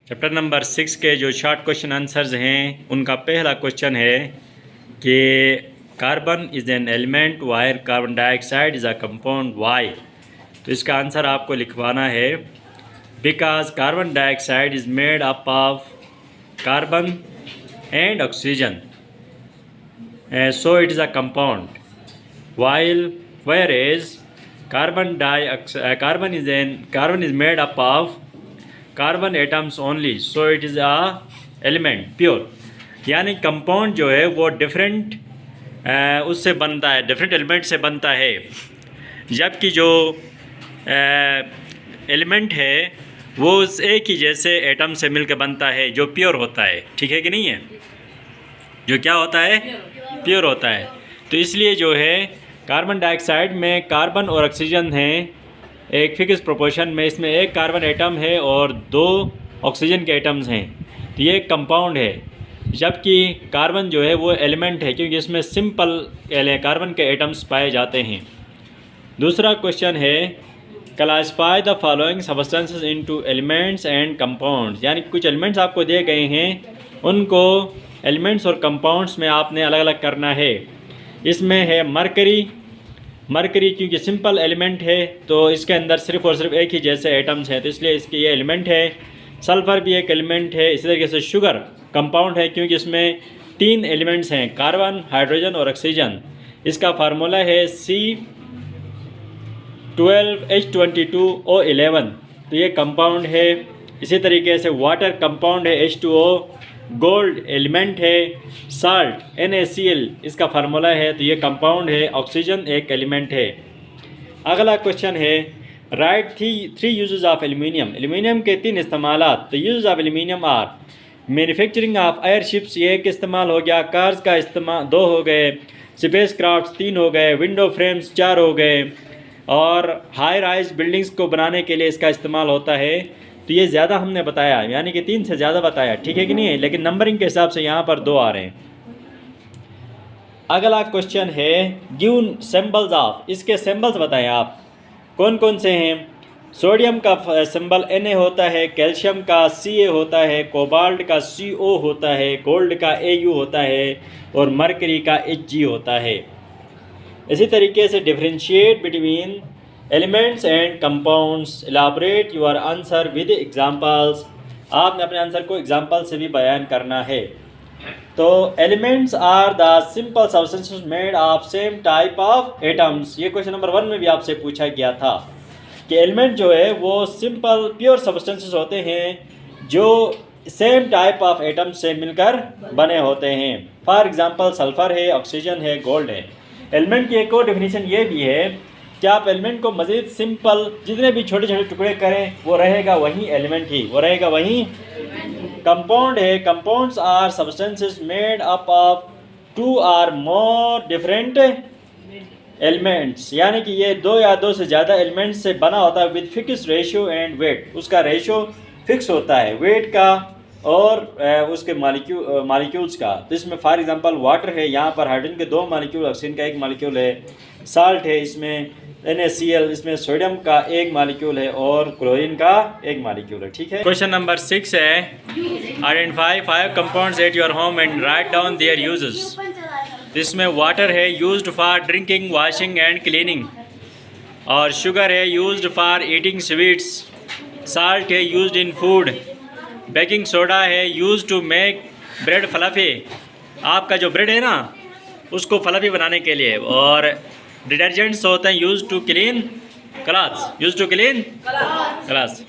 Chapter number 6 के जो short question answers हैं उनका पहला क्वेश्चन है कि carbon is an element whereas carbon dioxide is a compound why. तो इसका आंसर आपको लिखवाना है because carbon dioxide is made up of carbon and oxygen so it is a compound while whereas carbon is made up of carbon atoms only so it is a element pure. यानी compound जो है वो different उससे बनता है, different element से बनता है, जबकि जो एलिमेंट है वो उस एक ही जैसे एटम से मिलकर बनता है जो प्योर होता है। ठीक है कि नहीं है? जो क्या होता है? प्योर होता है। तो इसलिए जो है कार्बन डाइऑक्साइड में कार्बन और ऑक्सीजन हैं एक फिक्स प्रोपोर्शन में, इसमें एक कार्बन एटम है और 2 ऑक्सीजन के एटम्स हैं, तो ये एक कंपाउंड है। जबकि कार्बन जो है वो एलिमेंट है क्योंकि इसमें सिंपल कार्बन के एटम्स पाए जाते हैं। दूसरा क्वेश्चन है classify the following substances into elements and compounds. यानी कुछ एलिमेंट्स आपको दिए गए हैं, उनको एलिमेंट्स और कंपाउंड्स में आपने अलग अलग करना है। इसमें है मरकरी क्योंकि सिंपल एलिमेंट है तो इसके अंदर सिर्फ और सिर्फ एक ही जैसे एटम्स हैं, तो इसलिए इसके ये एलिमेंट है। सल्फ़र भी एक एलिमेंट है। इसी तरीके से शुगर कंपाउंड है क्योंकि इसमें 3 एलिमेंट्स हैं, कार्बन, हाइड्रोजन और ऑक्सीजन। इसका फार्मूला है C12H22O11, तो ये कंपाउंड है। इसी तरीके से वाटर कंपाउंड है H2O, गोल्ड एलिमेंट है, साल्ट NaCl इसका फार्मूला है, तो ये कंपाउंड है। ऑक्सीजन एक एलिमेंट है। अगला क्वेश्चन है write 3 uses of aluminium. Aluminium के 3 इस्तेमालात। तो uses of aluminium are manufacturing of airships, ये एक इस्तेमाल हो गया। कार्स का इस्तेमाल 2 हो गए, स्पेस क्राफ्ट 3 हो गए, विंडो फ्रेम्स 4 हो गए, और हाई राइज बिल्डिंग्स को बनाने के लिए इसका इस्तेमाल होता है। तो ये ज़्यादा हमने बताया, यानी कि 3 से ज़्यादा बताया। ठीक है कि नहीं है? लेकिन नंबरिंग के हिसाब से यहाँ पर 2 आ रहे हैं। अगला क्वेश्चन है गिवन सिंबल्स ऑफ, इसके सिंबल्स बताएं आप कौन कौन से हैं। सोडियम का सिंबल Na होता है, कैल्शियम का Ca होता है, कोबाल्ट का Co होता है, गोल्ड का Au होता है और मरकरी का Hg होता है। इसी तरीके से differentiate between elements and compounds, elaborate your answer with examples. आपने अपने आंसर को एग्जांपल से भी बयान करना है। तो elements are the simple substances made of same type of atoms. ये क्वेश्चन नंबर 1 में भी आपसे पूछा गया था कि एलिमेंट जो है वो सिंपल प्योर सब्सटेंसेस होते हैं जो सेम टाइप ऑफ एटम्स से मिलकर बने होते हैं। फॉर एग्जांपल सल्फ़र है, ऑक्सीजन है, गोल्ड है। एलिमेंट की एक और डेफिनेशन ये भी है कि आप एलिमेंट को मज़ीद सिंपल जितने भी छोटे छोटे टुकड़े करें वो रहेगा वही एलिमेंट ही, वो रहेगा वही कंपाउंड है। Compounds are substances made up of 2 or more different elements, यानी कि ये 2 या 2 से ज़्यादा एलिमेंट्स से बना होता है with fix ratio and weight. उसका रेशियो फिक्स होता है वेट का और उसके मालिक्यूल्स का। तो इसमें फॉर एग्जांपल वाटर है, यहाँ पर हाइड्रोजन के 2 मालिक्यूल, ऑक्सीजन का 1 मालिक्यूल है। साल्ट है, इसमें NaCl, इसमें सोडियम का 1 मालिक्यूल है और क्लोरीन का 1 मालिक्यूल है। ठीक है। क्वेश्चन नंबर 6 है identify 5 compounds at your home and write down their uses. इसमें वाटर है used for drinking, washing and cleaning, और शुगर है used for eating sweets, salt है used in food, baking soda है used to make bread fluffy, आपका जो bread है ना उसको फ्लफी बनाने के लिए, और डिटर्जेंट्स होते हैं यूज्ड टू क्लीन क्लॉथ्स,